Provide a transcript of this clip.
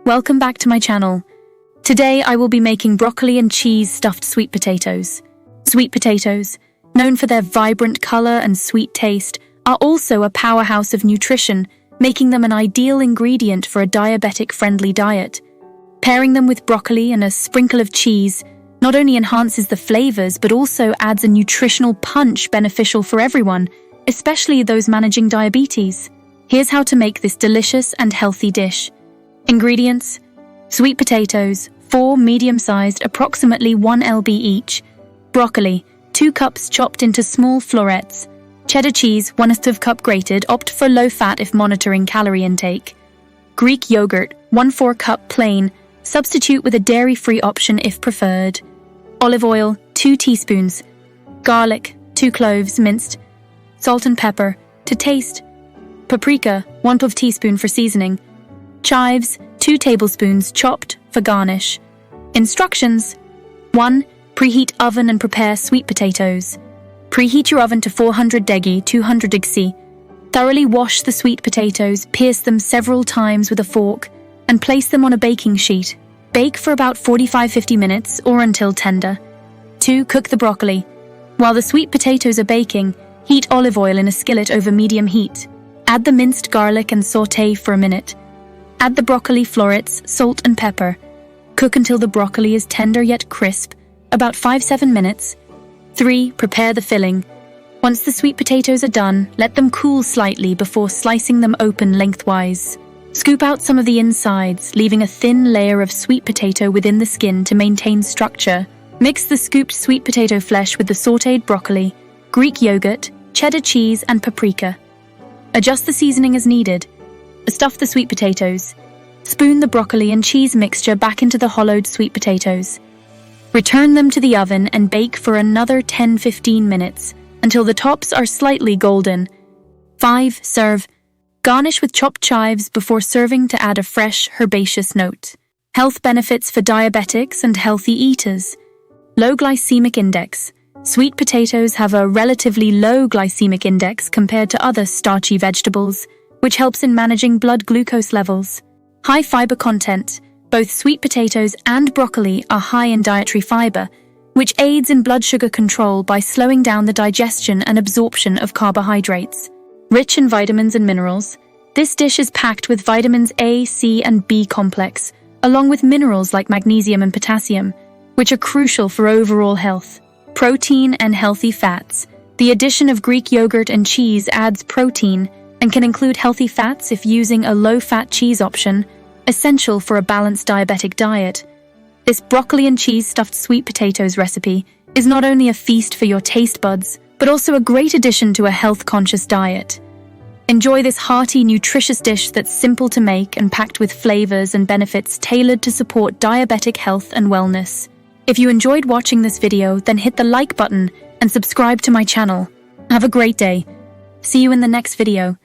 welcome back to my channel. Today I will be making broccoli and cheese stuffed sweet potatoes. Sweet potatoes, known for their vibrant color and sweet taste, are also a powerhouse of nutrition, making them an ideal ingredient for a diabetic-friendly diet. Pairing them with broccoli and a sprinkle of cheese not only enhances the flavors but also adds a nutritional punch beneficial for everyone, especially those managing diabetes. Here's how to make this delicious and healthy dish. Ingredients: sweet potatoes, 4 medium-sized, approximately 1 lb each. Broccoli, 2 cups chopped into small florets. Cheddar cheese, 1/2 cup grated, opt for low fat if monitoring calorie intake. Greek yogurt, 1/4 cup plain, substitute with a dairy-free option if preferred. Olive oil, 2 teaspoons. Garlic, 2 cloves, minced. Salt and pepper, to taste. Paprika, 1/2 teaspoon for seasoning. Chives, 2 tablespoons, chopped, for garnish. Instructions: 1. Preheat oven and prepare sweet potatoes. Preheat your oven to 400 degrees, 200 degrees. Thoroughly wash the sweet potatoes, pierce them several times with a fork, and place them on a baking sheet. Bake for about 45-50 minutes or until tender. 2. Cook the broccoli. While the sweet potatoes are baking, heat olive oil in a skillet over medium heat. Add the minced garlic and sauté for a minute. Add the broccoli florets, salt and pepper. Cook until the broccoli is tender yet crisp, about 5-7 minutes. 3. Prepare the filling. Once the sweet potatoes are done, let them cool slightly before slicing them open lengthwise. Scoop out some of the insides, leaving a thin layer of sweet potato within the skin to maintain structure. Mix the scooped sweet potato flesh with the sautéed broccoli, Greek yogurt, cheddar cheese, and paprika. Adjust the seasoning as needed. Stuff the sweet potatoes. Spoon the broccoli and cheese mixture back into the hollowed sweet potatoes. Return them to the oven and bake for another 10-15 minutes until the tops are slightly golden. 5. Serve. Garnish with chopped chives before serving to add a fresh, herbaceous note. Health benefits for diabetics and healthy eaters. Low glycemic index. Sweet potatoes have a relatively low glycemic index compared to other starchy vegetables, which helps in managing blood glucose levels. High fiber content. Both sweet potatoes and broccoli are high in dietary fiber, which aids in blood sugar control by slowing down the digestion and absorption of carbohydrates. Rich in vitamins and minerals, this dish is packed with vitamins A, C, and B complex, along with minerals like magnesium and potassium, which are crucial for overall health. Protein and healthy fats. The addition of Greek yogurt and cheese adds protein and can include healthy fats if using a low-fat cheese option, essential for a balanced diabetic diet. This broccoli and cheese stuffed sweet potatoes recipe is not only a feast for your taste buds, but also a great addition to a health-conscious diet. Enjoy this hearty, nutritious dish that's simple to make and packed with flavors and benefits tailored to support diabetic health and wellness. If you enjoyed watching this video, then hit the like button and subscribe to my channel. Have a great day. See you in the next video.